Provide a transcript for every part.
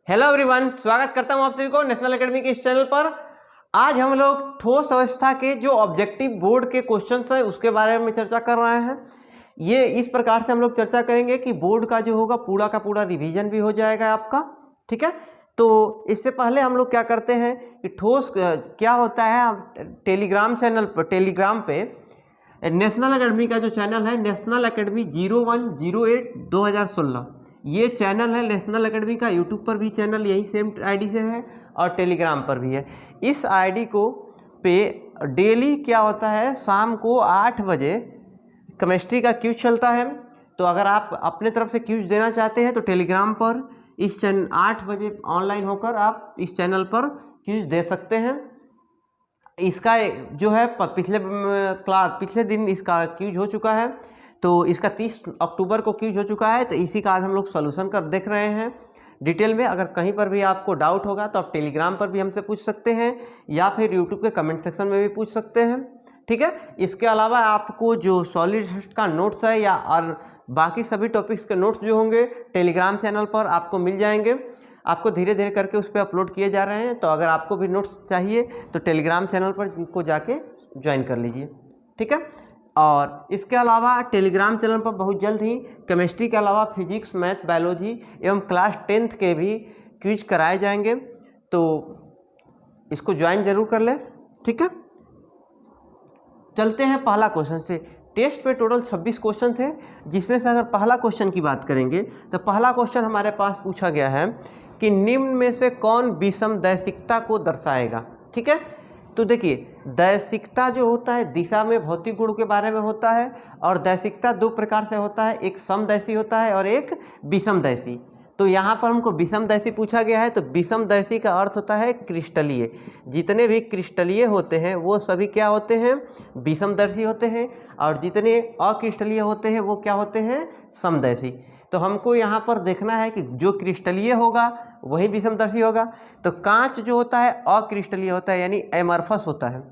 Hello everyone, स्वागत करता हूं आप सभी को नेशनल एकेडमी के इस चैनल पर। आज हम लोग ठोस अवस्था के जो ऑब्जेक्टिव बोर्ड के क्वेश्चंस है उसके बारे में चर्चा कर रहे हैं। ये इस प्रकार से हम लोग चर्चा करेंगे कि बोर्ड का जो होगा पूरा का पूरा रिवीजन भी हो जाएगा आपका। ठीक है, तो इससे पहले हम लोग क्या करते हैं कि ठोस क्या होता है, टेलीग्राम चैनल पर, टेलीग्राम पे नेशनल एकेडमी का जो चैनल है नेशनल एकेडमी 0108-2016, ये चैनल है नेशनल एकेडमी का। यूट्यूब पर भी चैनल यही सेम आईडी से है और टेलीग्राम पर भी है। इस आईडी को पे डेली क्या होता है, शाम को 8 बजे केमिस्ट्री का क्यूज चलता है। तो अगर आप अपने तरफ से क्यूज देना चाहते हैं तो टेलीग्राम पर इस चैनल 8 बजे ऑनलाइन होकर आप इस चैनल पर क्यूज दे सकते हैं। इसका जो है पिछले दिन इसका क्यूज हो चुका है, तो इसका 30 अक्टूबर को क्यूज हो चुका है। तो इसी का आज हम लोग सॉल्यूशन कर देख रहे हैं डिटेल में। अगर कहीं पर भी आपको डाउट होगा तो आप टेलीग्राम पर भी हमसे पूछ सकते हैं या फिर यूट्यूब के कमेंट सेक्शन में भी पूछ सकते हैं। ठीक है, इसके अलावा आपको जो सॉलिड टेस्ट का नोट्स है या और बाकी सभी टॉपिक्स के नोट्स जो होंगे टेलीग्राम चैनल पर आपको मिल जाएंगे। आपको धीरे धीरे करके उस पर अपलोड किए जा रहे हैं। तो अगर आपको भी नोट्स चाहिए तो टेलीग्राम चैनल पर को जाके ज्वाइन कर लीजिए। ठीक है, और इसके अलावा टेलीग्राम चैनल पर बहुत जल्द ही केमिस्ट्री के अलावा फिजिक्स, मैथ, बायोलॉजी एवं क्लास 10th के भी क्विज कराए जाएंगे, तो इसको ज्वाइन जरूर कर लें। ठीक है, चलते हैं पहला क्वेश्चन से। टेस्ट पे टोटल 26 क्वेश्चन थे, जिसमें से अगर पहला क्वेश्चन की बात करेंगे तो पहला क्वेश्चन हमारे पास पूछा गया है कि निम्न में से कौन विषम दैशिकता को दर्शाएगा। ठीक है, तो देखिए दैशिकता जो होता है दिशा में भौतिक गुण के बारे में होता है, और दैशिकता दो प्रकार से होता है, एक समदैशी होता है और एक विषमदैशी। तो यहाँ पर हमको विषमदैशी पूछा गया है, तो विषमदैशी का अर्थ होता है क्रिस्टलीय। जितने भी क्रिस्टलीय होते हैं वो सभी क्या होते हैं, विषमदैशी होते हैं, और जितने अक्रिस्टलीय होते हैं वो क्या होते हैं, समदैशी। तो हमको यहाँ पर देखना है कि जो क्रिस्टलीय होगा वही विषमदर्शी होगा। तो कांच जो होता है अक्रिस्टलीय होता है, यानी एमरफस होता है।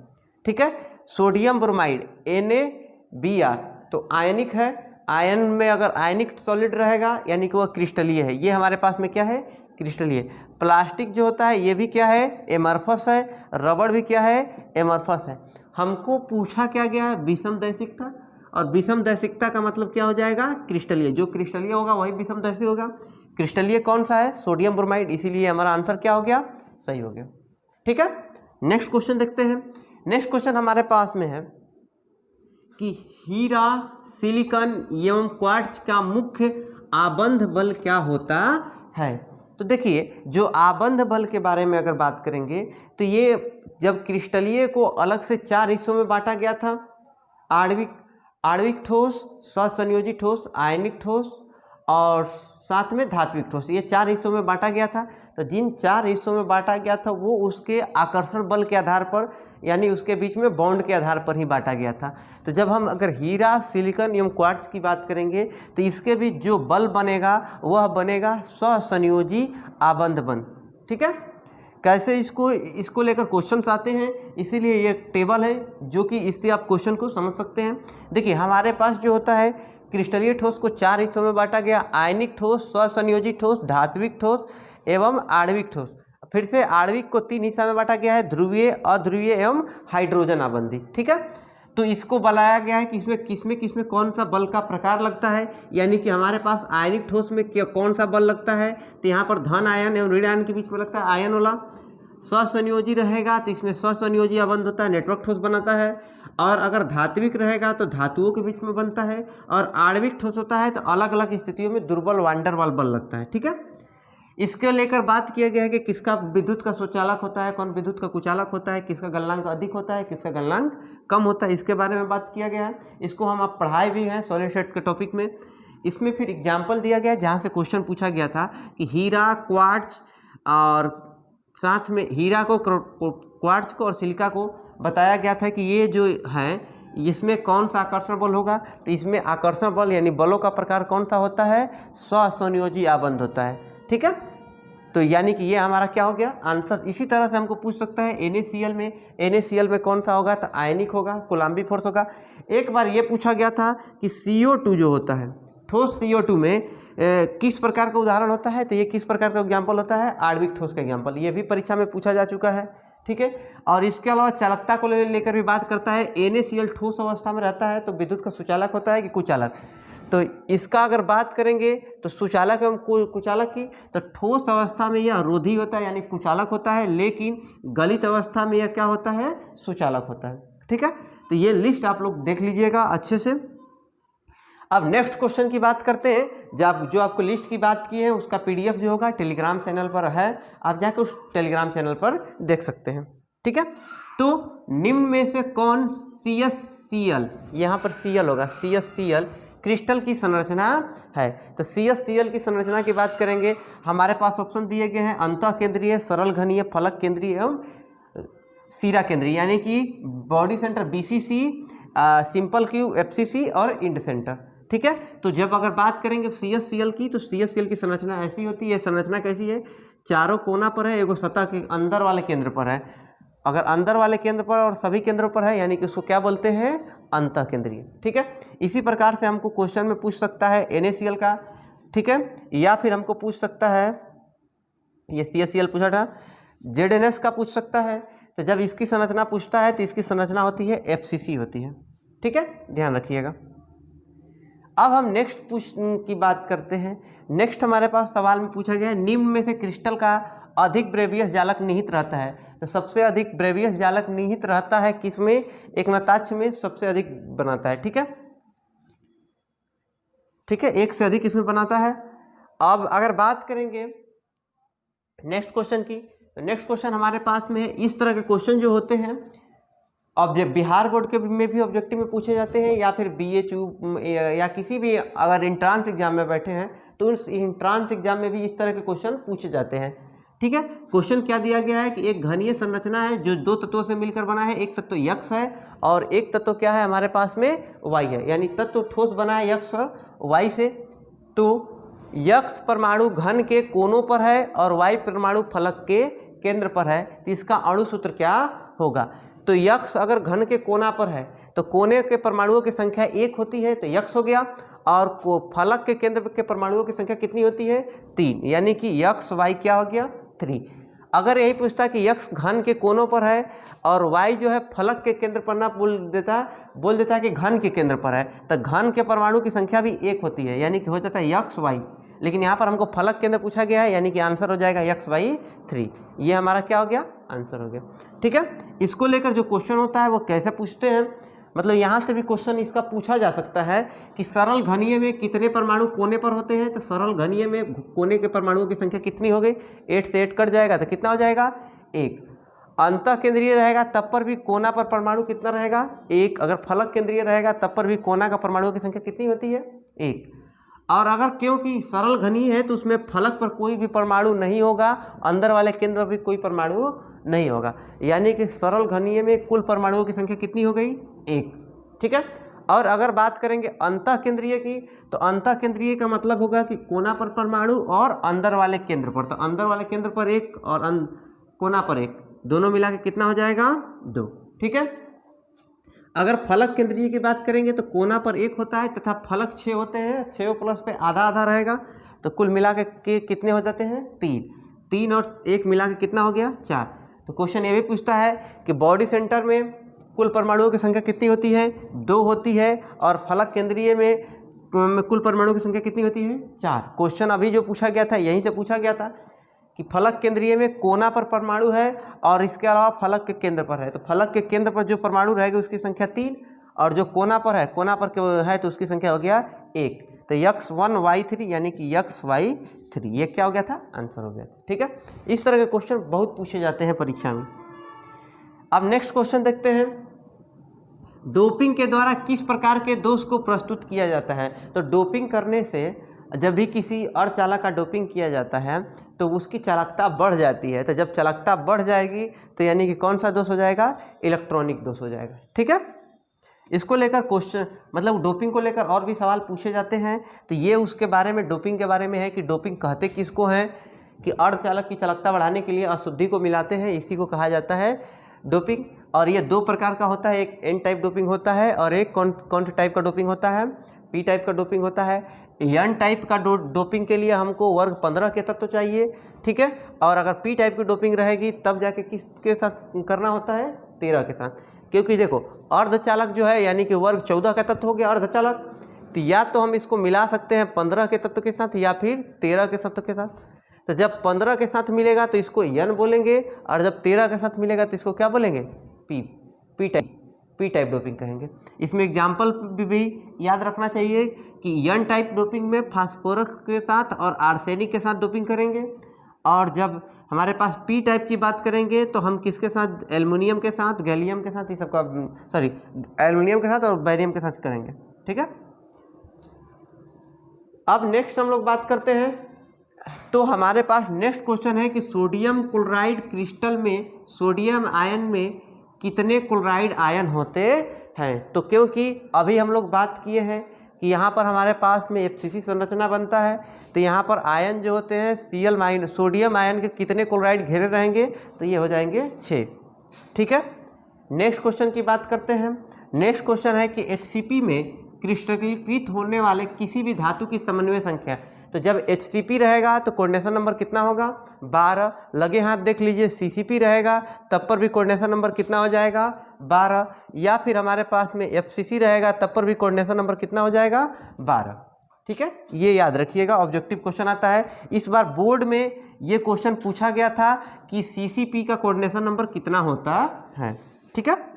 ठीक है, सोडियम ब्रोमाइड NaBr तो आयनिक है। आयन में अगर आयनिक सॉलिड रहेगा यानी कि वह क्रिस्टलीय है, ये हमारे पास में क्या है, क्रिस्टलीय। प्लास्टिक जो होता है ये भी क्या है, एमरफस है। रबड़ भी क्या है, एमरफस है। हमको पूछा क्या गया है, विषमदैशिकता, और विषमदैशिकता का मतलब क्या हो जाएगा, क्रिस्टलीय। जो क्रिस्टलीय होगा वही विषमदैशी होगा। क्रिस्टलीय कौन सा है, सोडियम ब्रोमाइड, इसीलिए हमारा आंसर क्या हो गया, सही हो गया। ठीक है, नेक्स्ट क्वेश्चन देखते हैं। नेक्स्ट क्वेश्चन हमारे पास में है कि हीरा, सिलिकॉन एवं क्वार्ट्ज का मुख्य आबंध बल क्या होता है। तो देखिए जो आबंध बल के बारे में अगर बात करेंगे तो ये जब क्रिस्टलीय को अलग से 4 हिस्सों में बांटा गया था, आणविक ठोस, सहसंयोजी ठोस, आयनिक ठोस और साथ में धात्विक ठोस, ये 4 हिस्सों में बांटा गया था। तो जिन 4 हिस्सों में बांटा गया था वो उसके आकर्षण बल के आधार पर, यानी उसके बीच में बॉन्ड के आधार पर ही बांटा गया था। तो जब हम अगर हीरा, सिलिकॉन एवं क्वार्ट्ज की बात करेंगे तो इसके बीच जो बल बनेगा वह बनेगा सहसंयोजी आबंध बल। ठीक है, कैसे इसको लेकर क्वेश्चंस आते हैं, इसीलिए ये टेबल है जो कि इससे आप क्वेश्चन को समझ सकते हैं। देखिए हमारे पास जो होता है क्रिस्टलीय ठोस को 4 हिस्सों में बांटा गया, आयनिक ठोस, सहसंयोजी ठोस, धात्विक ठोस एवं आणविक ठोस। फिर से आणविक को 3 हिस्सा में बांटा गया है, ध्रुवीय, अध्रुवीय एवं हाइड्रोजन आबंधी। ठीक है, तो इसको बताया गया है कि इसमें किसमें कौन सा बल का प्रकार लगता है, यानी कि हमारे पास आयनिक ठोस में कौन सा बल लगता है, तो यहाँ पर धन आयन एवं ऋण आयन के बीच में लगता है आयन वाला। सहसंयोजी रहेगा तो इसमें सहसंयोजी आबंध होता है, नेटवर्क ठोस बनाता है। और अगर धात्विक रहेगा तो धातुओं के बीच में बनता है। और आणविक ठोस होता है तो अलग अलग स्थितियों में दुर्बल वांडर वाल बल लगता है। ठीक है, इसके लेकर बात किया गया है कि किसका विद्युत का स्वचालक होता है, कौन विद्युत का कुचालक होता है, किसका गलनांक अधिक होता है, किसका गलनांक कम होता है, इसके बारे में बात किया गया है। इसको हम आप पढ़ाए भी हैं सॉलिड स्टेट के टॉपिक में। इसमें फिर एग्जाम्पल दिया गया है जहाँ से क्वेश्चन पूछा गया था कि हीरा, क्वार्ट्ज और साथ में हीरा को, क्वार्ट्ज को और सिलिका को बताया गया था कि ये जो है इसमें कौन सा आकर्षण बल होगा। तो इसमें आकर्षण बल यानी बलों का प्रकार कौन सा होता है, सहसंयोजी आबंध होता है। ठीक है, तो यानी कि ये हमारा क्या हो गया आंसर। इसी तरह से हमको पूछ सकता है NaCl में कौन सा होगा, तो आयनिक होगा, कोलम्बी फोर्स होगा। एक बार ये पूछा गया था कि CO2 जो होता है, ठोस CO2 में किस प्रकार का उदाहरण होता है, तो ये किस प्रकार का एग्जाम्पल होता है, आणविक ठोस का एग्जाम्पल। ये भी परीक्षा में पूछा जा चुका है, ठीक है। और इसके अलावा चालकता को लेकर भी बात करता है। NaCl ठोस अवस्था में रहता है तो विद्युत का सुचालक होता है कि कुचालक। तो इसका अगर बात करेंगे तो सुचालक एवं कुचालक की, तो ठोस अवस्था में यह रोधी होता है यानी कुचालक होता है, लेकिन गलित अवस्था में यह क्या होता है, सुचालक होता है, ठीक है। तो ये लिस्ट आप लोग देख लीजिएगा अच्छे से। अब नेक्स्ट क्वेश्चन की बात करते हैं। जो आपको लिस्ट की बात की है उसका PDF जो होगा टेलीग्राम चैनल पर है, आप जाकर उस टेलीग्राम चैनल पर देख सकते हैं, ठीक है। तो निम्न में से कौन CSCl, यहाँ पर Cl होगा, CSCl क्रिस्टल की संरचना है। तो CSCl की संरचना की बात करेंगे, हमारे पास ऑप्शन दिए गए हैं अंतः केंद्रीय, सरल घनीय, फलक केंद्रीय एवं सीरा केंद्रीय, यानी कि body centre BCC, simple cube FCC और इंड सेंटर, ठीक है। तो जब अगर बात करेंगे CSCl की, तो CSCl की संरचना ऐसी होती है। संरचना कैसी है, चारों कोना पर है, एगो सतह के अंदर वाले केंद्र पर है। अगर अंदर वाले केंद्र पर और सभी केंद्रों पर है यानी कि उसको क्या बोलते हैं, अंतः केंद्रीय, ठीक है। इसी प्रकार से हमको क्वेश्चन में पूछ सकता है NaCl का, ठीक है, या फिर हमको पूछ सकता है, ये CSCl पूछा था, ZnS का पूछ सकता है। तो जब इसकी संरचना पूछता है तो इसकी संरचना होती है FCC होती है, ठीक है, ध्यान रखिएगा। अब हम नेक्स्ट की बात करते हैं। नेक्स्ट हमारे पास सवाल में पूछा गया है, निम्न में से क्रिस्टल का अधिक ब्रेवियस जालक निहित रहता है। तो सबसे अधिक ब्रेवियस जालक निहित रहता है किसमें, एक नताक्ष में सबसे अधिक बनाता है, ठीक है, ठीक है, एक से अधिक इसमें बनाता है। अब अगर बात करेंगे नेक्स्ट क्वेश्चन की, तो नेक्स्ट क्वेश्चन हमारे पास में है, इस तरह के क्वेश्चन जो होते हैं बिहार बोर्ड के में भी ऑब्जेक्टिव में पूछे जाते हैं, या फिर BHU या किसी भी अगर इंट्रांस एग्जाम में बैठे हैं तो उस इंट्रांस एग्जाम में भी इस तरह के क्वेश्चन पूछे जाते हैं, ठीक है। क्वेश्चन क्या दिया गया है कि एक घनीय संरचना है जो दो तत्वों से मिलकर बना है, एक तत्व यक्ष है और एक तत्व क्या है हमारे पास में, वाई है, यानी तत्व ठोस बना है यक्ष और वाई से। तो यक्ष परमाणु घन के कोनों पर है और वाई परमाणु फलक के केंद्र पर है, तो इसका अणु सूत्र क्या होगा। तो यक्ष अगर घन के कोना पर है तो कोने के परमाणुओं की संख्या 1 होती है, तो यक्ष हो गया, और फलक के केंद्र के परमाणुओं की संख्या कितनी होती है, 3, यानी कि यक्ष वाई क्या हो गया, 3। अगर यही पूछता कि यक्ष घन के कोनों पर है और वाई जो है फलक के केंद्र पर ना बोल देता है कि घन के केंद्र पर है, तो घन के परमाणु की संख्या भी 1 होती है, यानी कि हो जाता है यक्ष वाई। लेकिन यहाँ पर हमको फलक केंद्र पूछा गया है, यानी कि आंसर हो जाएगा x/3। ये हमारा क्या हो गया, आंसर हो गया, ठीक है। इसको लेकर जो क्वेश्चन होता है वो कैसे पूछते हैं, मतलब यहाँ से भी क्वेश्चन इसका पूछा जा सकता है कि सरल घनीय में कितने परमाणु कोने पर होते हैं। तो सरल घनीय में कोने के परमाणुओं की संख्या कितनी हो गई, 8 से 8 कट जाएगा तो कितना हो जाएगा, 1। अंतः केंद्रीय रहेगा तब पर भी कोना पर परमाणु कितना रहेगा, 1। अगर फलक केंद्रीय रहेगा तब पर भी कोना का परमाणुओं की संख्या कितनी होती है, 1। और अगर क्योंकि सरल घनीय है तो उसमें फलक पर कोई भी परमाणु नहीं होगा, अंदर वाले केंद्र पर भी कोई परमाणु नहीं होगा, यानी कि सरल घनीय में कुल परमाणुओं की संख्या कितनी हो गई, 1, ठीक है। और अगर बात करेंगे अंतः केंद्रीय की, तो अंतः केंद्रीय का मतलब होगा कि कोना पर परमाणु और अंदर वाले केंद्र पर, तो अंदर वाले केंद्र पर 1 और कोना पर 1, दोनों मिला के कितना हो जाएगा, 2, ठीक है। अगर फलक केंद्रीय की बात करेंगे तो कोना पर 1 होता है तथा फलक 6 होते हैं, 6 प्लस पे आधा आधा रहेगा, तो कुल मिला के कितने हो जाते हैं, 3 और 1 मिला के कितना हो गया, 4। तो क्वेश्चन ये भी पूछता है कि बॉडी सेंटर में कुल परमाणुओं की संख्या कितनी होती है, 2 होती है, और फलक केंद्रीय में कुल परमाणुओं की संख्या कितनी होती है, 4। क्वेश्चन अभी जो पूछा गया था यहीं से पूछा गया था कि फलक केंद्रीय में कोना पर परमाणु है और इसके अलावा फलक के केंद्र पर है, तो फलक के केंद्र पर जो परमाणु रहेगा उसकी संख्या 3, और जो कोना पर है तो उसकी संख्या हो गया 1। तो x1y3 यानी कि xy3, ये क्या हो गया था, आंसर हो गया था, ठीक है। इस तरह के क्वेश्चन बहुत पूछे जाते हैं परीक्षा में। अब नेक्स्ट क्वेश्चन देखते हैं, डोपिंग के द्वारा किस प्रकार के दोष को प्रस्तुत किया जाता है। तो डोपिंग करने से, जब भी किसी अर्धचालक का डोपिंग किया जाता है तो उसकी चालकता बढ़ जाती है, तो जब चालकता बढ़ जाएगी तो यानी कि कौन सा दोष हो जाएगा, इलेक्ट्रॉनिक दोष हो जाएगा, ठीक है। इसको लेकर क्वेश्चन, मतलब डोपिंग को लेकर और भी सवाल पूछे जाते हैं, तो ये उसके बारे में, डोपिंग के बारे में है कि डोपिंग कहते किसको हैं, कि अर्धचालक की चालकता बढ़ाने के लिए अशुद्धि को मिलाते हैं, इसी को कहा जाता है डोपिंग। और ये 2 प्रकार का होता है, एक एन टाइप डोपिंग होता है और एक कौन टाइप का डोपिंग होता है, पी टाइप का डोपिंग होता है। एन टाइप का डोपिंग के लिए हमको वर्ग 15 के तत्व चाहिए, ठीक है। और अगर पी टाइप की डोपिंग रहेगी तब जाके किसके साथ करना होता है, 13 के साथ। क्योंकि देखो अर्धचालक जो है यानी कि वर्ग 14 का तत्व हो गया अर्धचालक, तो या तो हम इसको मिला सकते हैं 15 के तत्व के साथ या फिर 13 के तत्व के साथ। तो जब 15 के साथ मिलेगा तो इसको एन बोलेंगे, और जब 13 के साथ मिलेगा तो इसको क्या बोलेंगे, पी टाइप डोपिंग कहेंगे। इसमें एग्जाम्पल भी याद रखना चाहिए कि एन टाइप डोपिंग में फास्फोरस के साथ और आर्सेनिक के साथ डोपिंग करेंगे, और जब हमारे पास पी टाइप की बात करेंगे तो हम किसके साथ, एल्युमिनियम के साथ, गैलियम के साथ, ये सबका एल्युमिनियम के साथ और बैरियम के साथ करेंगे, ठीक है। अब नेक्स्ट हम लोग बात करते हैं, तो हमारे पास नेक्स्ट क्वेश्चन है कि सोडियम क्लोराइड क्रिस्टल में सोडियम आयन में कितने क्लोराइड आयन होते हैं। तो क्योंकि अभी हम लोग बात किए हैं कि यहाँ पर हमारे पास में FCC संरचना बनता है, तो यहाँ पर आयन जो होते हैं Cl- सोडियम आयन के कितने क्लोराइड घेरे रहेंगे, तो ये हो जाएंगे 6, ठीक है। नेक्स्ट क्वेश्चन की बात करते हैं। नेक्स्ट क्वेश्चन है कि HCP में क्रिस्टलीकृत होने वाले किसी भी धातु की समन्वय संख्या, तो जब HCP रहेगा तो कोऑर्डिनेशन नंबर कितना होगा, 12। लगे हाथ देख लीजिए CCP रहेगा तब पर भी कोऑर्डिनेशन नंबर कितना हो जाएगा, 12। या फिर हमारे पास में FCC रहेगा तब पर भी कोऑर्डिनेशन नंबर कितना हो जाएगा, 12, ठीक है। ये याद रखिएगा, ऑब्जेक्टिव क्वेश्चन आता है। इस बार बोर्ड में ये क्वेश्चन पूछा गया था कि CCP का कोऑर्डिनेशन नंबर कितना होता है, ठीक है।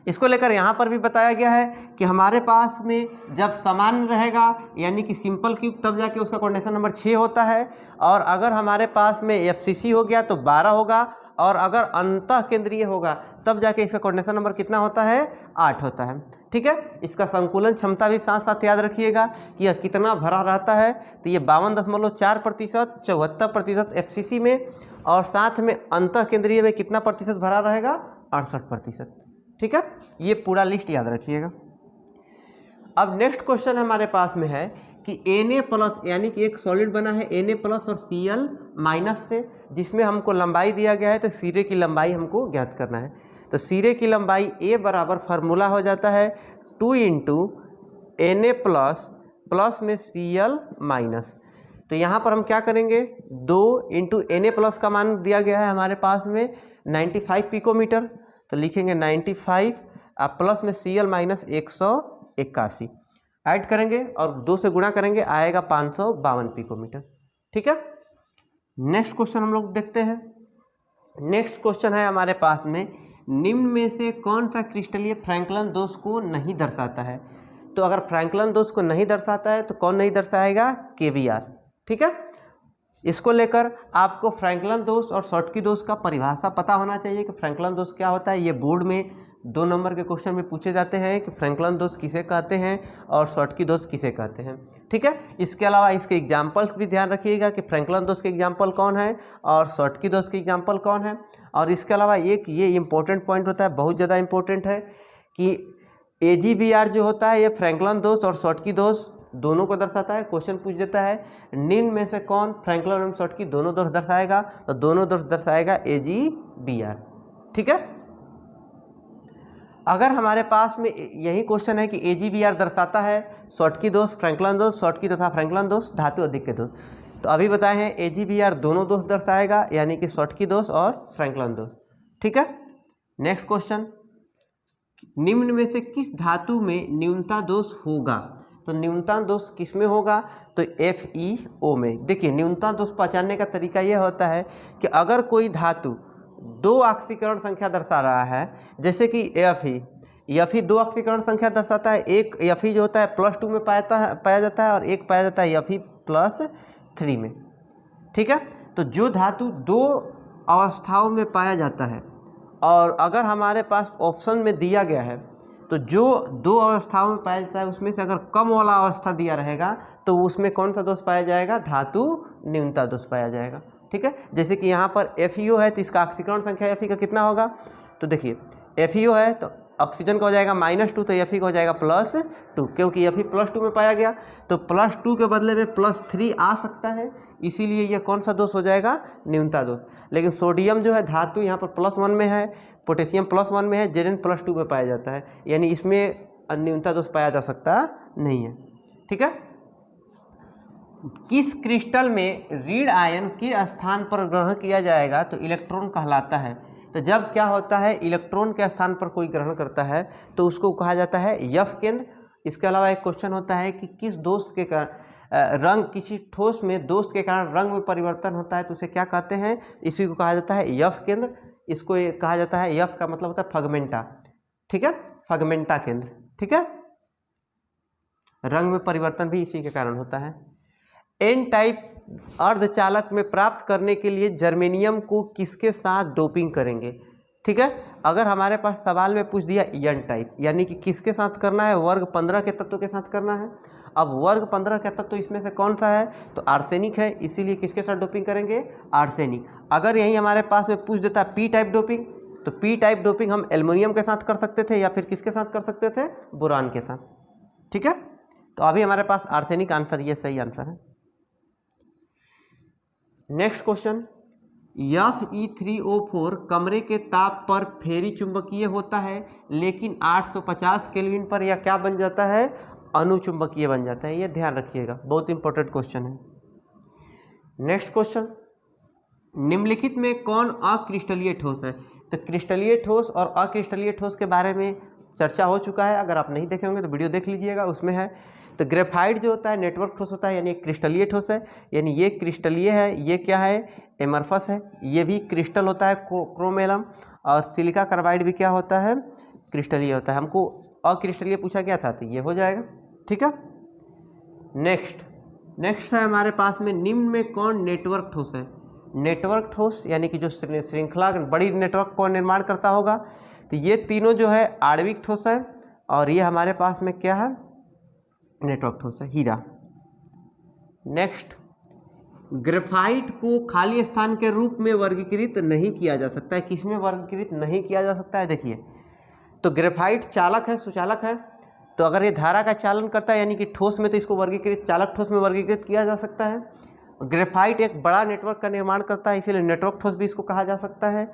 इसको लेकर यहाँ पर भी बताया गया है कि हमारे पास में जब सामान्य रहेगा यानी कि सिंपल क्यूब तब जाके उसका कोऑर्डिनेशन नंबर 6 होता है, और अगर हमारे पास में FCC हो गया तो 12 होगा, और अगर अंतः केंद्रीय होगा तब जाके इसका कोऑर्डिनेशन नंबर कितना होता है, 8 होता है, ठीक है। इसका संकुलन क्षमता भी साथ साथ याद रखिएगा कि यह कितना भरा रहता है, तो ये 52.4%, 74% FCC में, और साथ में अंतः केंद्रीय में कितना प्रतिशत भरा रहेगा, 68%, ठीक है। ये पूरा लिस्ट याद रखिएगा। अब नेक्स्ट क्वेश्चन हमारे पास में है कि Na+ यानी कि एक सॉलिड बना है Na+ और Cl- से, जिसमें हमको लंबाई दिया गया है, तो सिरे की लंबाई हमको ज्ञात करना है। तो सिरे की लंबाई A बराबर फार्मूला हो जाता है 2 × Na+ प्लस में Cl-। तो यहाँ पर हम क्या करेंगे, 2 × Na+ का मान दिया गया है हमारे पास में 95 पिकोमीटर, तो लिखेंगे 95 प्लस में Cl- 181, ऐड करेंगे और 2 से गुणा करेंगे, आएगा 552 पिकोमीटर, ठीक है। नेक्स्ट क्वेश्चन हम लोग देखते हैं। नेक्स्ट क्वेश्चन है हमारे पास में, निम्न में से कौन सा क्रिस्टलीय फ्रैंकलन दोष को नहीं दर्शाता है। तो अगर फ्रैंकलन दोष को नहीं दर्शाता है तो कौन नहीं दर्शाएगा, KBr, ठीक है। इसको लेकर आपको फ्रैंकलन दोष और शॉर्टकी दोष का परिभाषा पता होना चाहिए कि फ्रैंकलन दोष क्या होता है। ये बोर्ड में 2 नंबर के क्वेश्चन में पूछे जाते हैं कि फ्रैंकलन दोष किसे कहते हैं और शॉर्टकी दोष किसे कहते हैं, ठीक है। इसके अलावा इसके एग्जाम्पल्स भी ध्यान रखिएगा कि फ्रैंकलन दोष के एग्जाम्पल कौन है और शॉर्टकी दोष के एग्जाम्पल कौन है। और इसके अलावा एक ये इंपॉर्टेंट पॉइंट होता है, बहुत ज़्यादा इंपॉर्टेंट है, कि AgBr जो होता है ये फ्रैंकलन दोष और शॉर्टकी दोष दोनों को दर्शाता है। क्वेश्चन पूछ देता है निम्न में से कौन फ्रैंकलन एवं शॉर्टकी दोनों दोष दर्शाएगा, तो दोनों दोष दर्शाएगा AgBr, ठीक है। अगर हमारे पास में यही क्वेश्चन है कि AgBr दर्शाता है शॉर्टकी दोष, फ्रैंकलन दोष, शॉर्टकी तथा फ्रैंकलन दोष, धातु अधिक के दोष, तो अभी बताए हैं AgBr दोनों दोष दर्शाएगा यानी कि शॉर्टकी दोष और फ्रैंकलन दोष, ठीक है। नेक्स्ट क्वेश्चन, निम्न में से किस धातु में न्यूनता दोष होगा। तो न्यूनता दोष किस में होगा, तो FeO में। देखिए न्यूनता दोष पहचानने का तरीका यह होता है कि अगर कोई धातु 2 ऑक्सीकरण संख्या दर्शा रहा है, जैसे कि Fe 2 ऑक्सीकरण संख्या दर्शाता है। एक Fe जो होता है +2 में पाया जाता है और एक पाया जाता है Fe+3 में, ठीक है। तो जो धातु 2 अवस्थाओं में पाया जाता है, और अगर हमारे पास ऑप्शन में दिया गया है तो जो 2 अवस्थाओं में पाया जाता है उसमें से अगर कम वाला अवस्था दिया रहेगा तो उसमें कौन सा दोष पाया जाएगा, धातु न्यूनता दोष पाया जाएगा, ठीक है। जैसे कि यहाँ पर FeO है तो इसका ऑक्सीकरण संख्या Fe का कितना होगा, तो देखिए FeO है तो ऑक्सीजन का हो जाएगा -2, तो Fe का हो जाएगा +2, क्योंकि Fe +2 में पाया गया तो +2 के बदले में +3 आ सकता है, इसीलिए यह कौन सा दोष हो जाएगा, न्यूनता दोष। लेकिन सोडियम जो है धातु यहाँ पर +1 में है, पोटेशियम +1 में है, Zn +2 में पाया जाता है, यानी इसमें न्यूनता दोष पाया जा सकता नहीं है, ठीक है। किस क्रिस्टल में रीड आयन के स्थान पर ग्रहण किया जाएगा तो इलेक्ट्रॉन कहलाता है। तो जब क्या होता है, इलेक्ट्रॉन के स्थान पर कोई ग्रहण करता है तो उसको कहा जाता है यफ केंद्र। इसके अलावा एक क्वेश्चन होता है कि किस दोष के कारण रंग, किसी ठोस में दोष के कारण रंग में परिवर्तन होता है तो उसे क्या कहते हैं, इसी को कहा जाता है यफ केंद्र। इसको कहा जाता है, यफ का मतलब होता है फगमेंटा, ठीक है, फगमेंटा केंद्र, ठीक है। रंग में परिवर्तन भी इसी के कारण होता है। एन टाइप अर्धचालक में प्राप्त करने के लिए जर्मेनियम को किसके साथ डोपिंग करेंगे, ठीक है। अगर हमारे पास सवाल में पूछ दिया एन टाइप, यानी कि किसके साथ करना है, वर्ग 15 के तत्वों के साथ करना है। अब वर्ग 15 का तत्व इसमें से कौन सा है, तो आर्सेनिक है, इसीलिए किसके साथ डोपिंग करेंगे, आर्सेनिक। अगर यही हमारे पास में पूछ देता पी टाइप डोपिंग, तो पी टाइप डोपिंग हम एल्युमिनियम के साथ कर सकते थे या फिर किसके साथ कर सकते थे, बोरान के साथ, ठीक है। तो अभी हमारे पास आर्सेनिक आंसर, ये सही आंसर है। नेक्स्ट क्वेश्चन, Fe3O4 कमरे के ताप पर फेरी चुंबकीय होता है लेकिन 850 केल्विन पर यह क्या बन जाता है, अनुचुंबकीय बन जाता है। यह ध्यान रखिएगा, बहुत इंपॉर्टेंट क्वेश्चन है। नेक्स्ट क्वेश्चन, निम्नलिखित में कौन अक्रिस्टलीय ठोस है। तो क्रिस्टलीय ठोस और अक्रिस्टलीय ठोस के बारे में चर्चा हो चुका है, अगर आप नहीं देखे होंगे तो वीडियो देख लीजिएगा, उसमें है। तो ग्रेफाइट जो होता है नेटवर्क ठोस होता है, यानी क्रिस्टलीय ठोस है, यानी ये क्रिस्टलीय है, ये क्या है, एमरफस है, ये भी क्रिस्टल होता है क्रोमेलम। और सिलिका कार्बाइड भी क्या होता है, क्रिस्टलीय होता है। हमको अक्रिस्टलीय पूछा गया था तो ये हो जाएगा, ठीक है। नेक्स्ट है हमारे पास में, निम्न में कौन नेटवर्क ठोस है। नेटवर्क ठोस यानी कि जो श्रृंखला बड़ी नेटवर्क को निर्माण करता होगा, तो ये तीनों जो है आणविक ठोस है, और ये हमारे पास में क्या है, नेटवर्क ठोस है, हीरा। नेक्स्ट, ग्रेफाइट को खाली स्थान के रूप में वर्गीकृत नहीं किया जा सकता है। किसमें वर्गीकृत नहीं किया जा सकता है, देखिए, तो ग्रेफाइट चालक है, सुचालक है, तो अगर ये धारा का चालन करता है यानी कि ठोस में, तो इसको वर्गीकृत, चालक ठोस में वर्गीकृत किया जा सकता है। ग्रेफाइट एक बड़ा नेटवर्क का निर्माण करता है, इसीलिए नेटवर्क ठोस भी इसको कहा जा सकता है।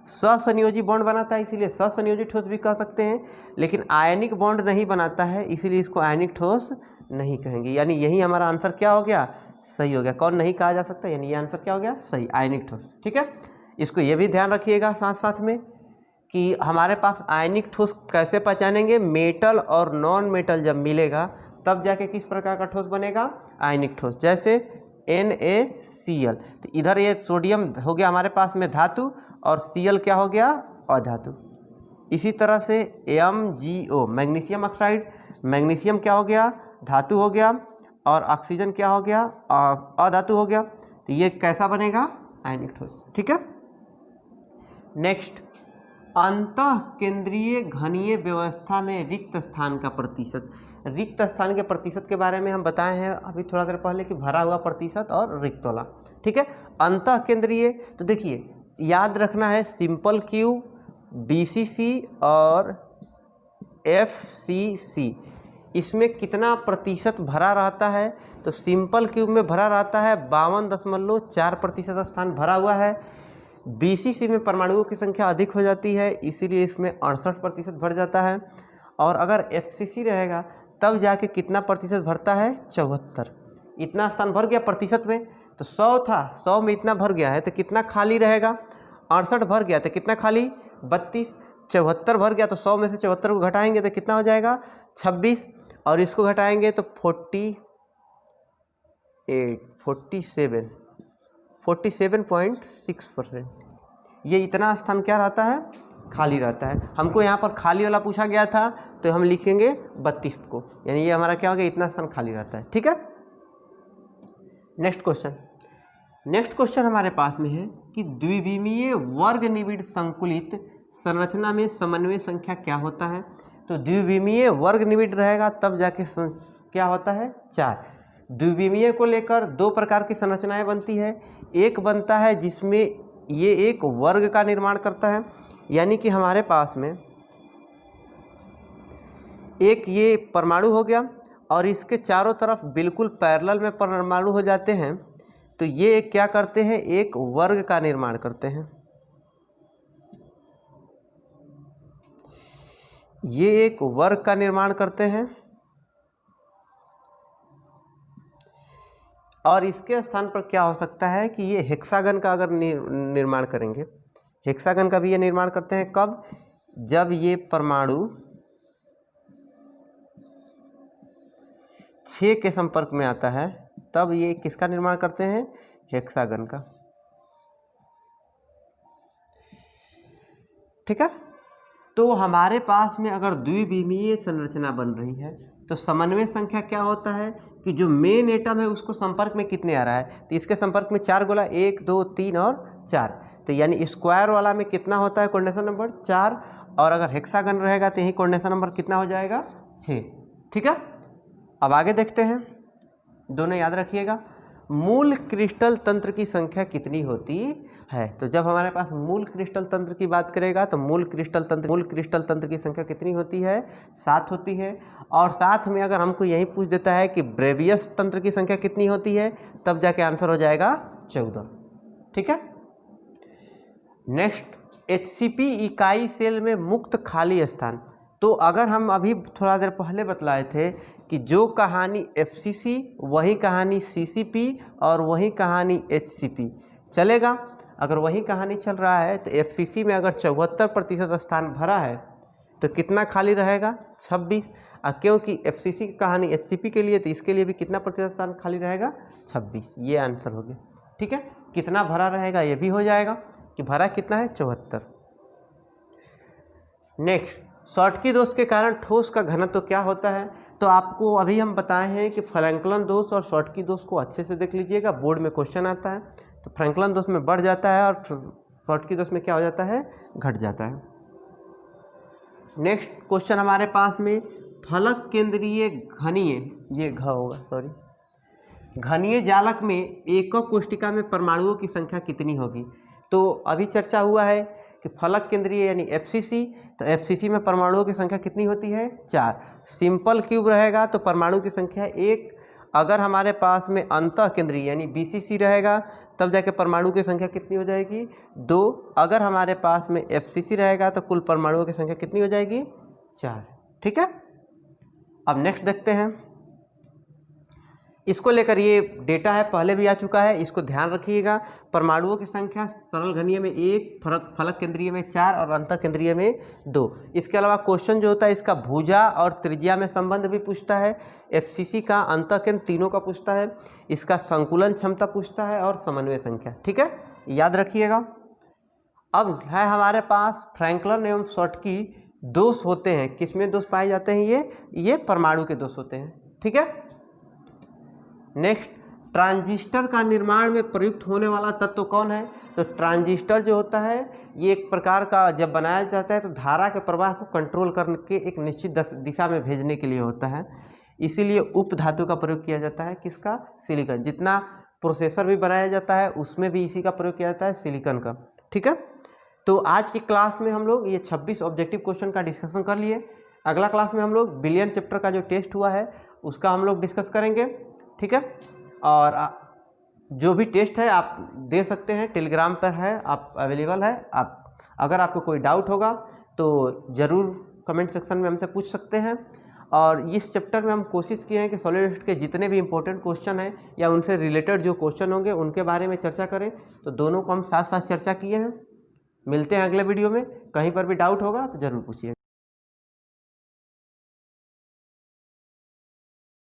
सहसंयोजी बॉन्ड बनाता है, इसीलिए सहसंयोजी ठोस भी कह सकते हैं। लेकिन आयनिक बॉन्ड नहीं बनाता है, इसीलिए इसको आयनिक ठोस नहीं कहेंगे। यानी यही हमारा आंसर क्या हो गया, सही हो गया। कौन नहीं कहा जा सकता, यानी ये आंसर क्या हो गया, सही, आयनिक ठोस, ठीक है। इसको ये भी ध्यान रखिएगा साथ साथ में कि हमारे पास आयनिक ठोस कैसे पहचानेंगे, मेटल और नॉन मेटल जब मिलेगा तब जाके किस प्रकार का ठोस बनेगा, आयनिक ठोस। जैसे NaCl, तो इधर ये सोडियम हो गया हमारे पास में धातु, और Cl क्या हो गया, अधातु। इसी तरह से MgO, मैग्नीशियम ऑक्साइड, मैग्नीशियम क्या हो गया, धातु हो गया, और ऑक्सीजन क्या हो गया, अधातु हो गया। तो ये कैसा बनेगा, आयनिक ठोस, ठीक है। नेक्स्ट, अंतः केंद्रीय घनीय व्यवस्था में रिक्त स्थान का प्रतिशत। रिक्त स्थान के प्रतिशत के बारे में हम बताए हैं अभी थोड़ा देर पहले कि भरा हुआ प्रतिशत और रिक्त वाला, ठीक है। अंतः केंद्रीय, तो देखिए याद रखना है, सिंपल क्यू, BCC और FCC, इसमें कितना प्रतिशत भरा रहता है, तो सिंपल क्यूब में भरा रहता है 52.4% स्थान भरा हुआ है। BCC में परमाणुओं की संख्या अधिक हो जाती है, इसीलिए इसमें 68% भर जाता है। और अगर FCC रहेगा तब जाके कितना प्रतिशत भरता है, 74। इतना स्थान भर गया प्रतिशत में, तो 100 था, 100 में इतना भर गया है तो कितना खाली रहेगा, 68 भर गया तो कितना खाली, 32। 74 भर गया तो 100 में से 74 को घटाएंगे तो कितना हो जाएगा, 26, और इसको घटाएंगे तो 47.6%। ये इतना स्थान क्या रहता है, खाली रहता है। हमको यहाँ पर खाली वाला पूछा गया था तो हम लिखेंगे 32 को, यानी ये हमारा क्या हो गया, इतना स्थान खाली रहता है, ठीक है। नेक्स्ट क्वेश्चन हमारे पास में है कि द्विविमीय वर्ग निबिड़ संकुलित संरचना में समन्वय संख्या क्या होता है। तो द्विविमीय वर्ग निबिड़ रहेगा तब जाके क्या होता है, 4। द्विविमीय को लेकर दो प्रकार की संरचनाएं बनती है। एक बनता है जिसमें ये एक वर्ग का निर्माण करता है, यानी कि हमारे पास में एक ये परमाणु हो गया और इसके चारों तरफ बिल्कुल पैरेलल में परमाणु हो जाते हैं, तो ये क्या करते हैं, एक वर्ग का निर्माण करते हैं। ये एक वर्ग का निर्माण करते हैं और इसके स्थान पर क्या हो सकता है कि ये हेक्सागन का अगर निर्माण करेंगे, हेक्सागन का भी ये निर्माण करते हैं कब, जब ये परमाणु 6 के संपर्क में आता है, तब ये किसका निर्माण करते हैं, हेक्सागन का। ठीक है, तो हमारे पास में अगर द्विविमीय संरचना बन रही है तो समन्वय संख्या क्या होता है कि जो मेन एटम है उसको संपर्क में कितने आ रहा है, तो इसके संपर्क में 4 गोला, 1 2 3 और 4, तो यानी स्क्वायर वाला में कितना होता है कोऑर्डिनेशन नंबर 4, और अगर हेक्सागन रहेगा तो यही कोऑर्डिनेशन नंबर कितना हो जाएगा 6। ठीक है, अब आगे देखते हैं, दोनों याद रखिएगा। मूल क्रिस्टल तंत्र की संख्या कितनी होती है, तो जब हमारे पास मूल क्रिस्टल तंत्र की बात करेगा तो मूल क्रिस्टल तंत्र की संख्या कितनी होती है, 7 होती है। और साथ में अगर हमको यही पूछ देता है कि ब्रेवियस तंत्र की संख्या कितनी होती है, तब जाके आंसर हो जाएगा 14। ठीक है, नेक्स्ट, HCP इकाई सेल में मुक्त खाली स्थान। तो अगर हम अभी थोड़ा देर पहले बतलाए थे कि जो कहानी FCC वही कहानी CCP और वही कहानी HCP चलेगा। अगर वही कहानी चल रहा है तो FCC में अगर 74% स्थान भरा है तो कितना खाली रहेगा, 26। क्योंकि FCC की कहानी HCP के लिए, तो इसके लिए भी कितना प्रतिशत स्थान खाली रहेगा, 26। ये आंसर हो गया। ठीक है, कितना भरा रहेगा ये भी हो जाएगा कि भरा कितना है, 74। नेक्स्ट, शॉटकी दोष के कारण ठोस का घनत्व तो क्या होता है, तो आपको अभी हम बताए हैं कि फ्रैंकलिन दोष और शॉटकी दोष को अच्छे से देख लीजिएगा, बोर्ड में क्वेश्चन आता है। तो फ्रैंकलिन दोष में बढ़ जाता है और शॉटकी दोष में क्या हो जाता है, घट जाता है। नेक्स्ट क्वेश्चन हमारे पास में, फलक केंद्रीय घनीय, ये घ होगा सॉरी, घनीय जालक में एकक कोष्टिका में परमाणुओं की संख्या कितनी होगी। तो अभी चर्चा हुआ है कि फलक केंद्रीय यानी FCC, तो FCC में परमाणुओं की संख्या कितनी होती है, 4। सिंपल क्यूब रहेगा तो परमाणु की संख्या 1। अगर हमारे पास में अंतः केंद्रीय यानी BCC रहेगा तब जाके परमाणु की संख्या कितनी हो जाएगी, 2। अगर हमारे पास में FCC रहेगा तो कुल परमाणुओं की संख्या कितनी हो जाएगी, 4। ठीक है, अब नेक्स्ट देखते हैं, इसको लेकर ये डेटा है, पहले भी आ चुका है, इसको ध्यान रखिएगा। परमाणुओं की संख्या सरल घनीय में 1, फलक केंद्रीय में 4 और अंतः केंद्रीय में 2। इसके अलावा क्वेश्चन जो होता है इसका भुजा और त्रिज्या में संबंध भी पूछता है, FCC का, अंतः केंद्र, तीनों का पूछता है, इसका संकुलन क्षमता पूछता है और समन्वय संख्या। ठीक है, याद रखिएगा। अब है हमारे पास फ्रैंकलिन एवं शॉटकी दोष होते हैं, किसमें दोष पाए जाते हैं, ये परमाणु के दोष होते हैं। ठीक है, नेक्स्ट, ट्रांजिस्टर का निर्माण में प्रयुक्त होने वाला तत्व कौन है, तो ट्रांजिस्टर जो होता है ये एक प्रकार का जब बनाया जाता है तो धारा के प्रवाह को कंट्रोल करके एक निश्चित दिशा में भेजने के लिए होता है, इसीलिए उप धातु का प्रयोग किया जाता है, किसका, सिलिकॉन। जितना प्रोसेसर भी बनाया जाता है उसमें भी इसी का प्रयोग किया जाता है, सिलिकॉन का। ठीक है, तो आज की क्लास में हम लोग ये 26 ऑब्जेक्टिव क्वेश्चन का डिस्कशन कर लिए। अगला क्लास में हम लोग बिलियन चैप्टर का जो टेस्ट हुआ है उसका हम लोग डिस्कस करेंगे। ठीक है, और जो भी टेस्ट है आप दे सकते हैं, टेलीग्राम पर है, आप अवेलेबल है। आप अगर आपको कोई डाउट होगा तो ज़रूर कमेंट सेक्शन में हमसे पूछ सकते हैं। और इस चैप्टर में हम कोशिश किए हैं कि सॉलिड के जितने भी इंपॉर्टेंट क्वेश्चन हैं या उनसे रिलेटेड जो क्वेश्चन होंगे उनके बारे में चर्चा करें, तो दोनों को हम साथ साथ चर्चा किए हैं। मिलते हैं अगले वीडियो में, कहीं पर भी डाउट होगा तो ज़रूर पूछिए।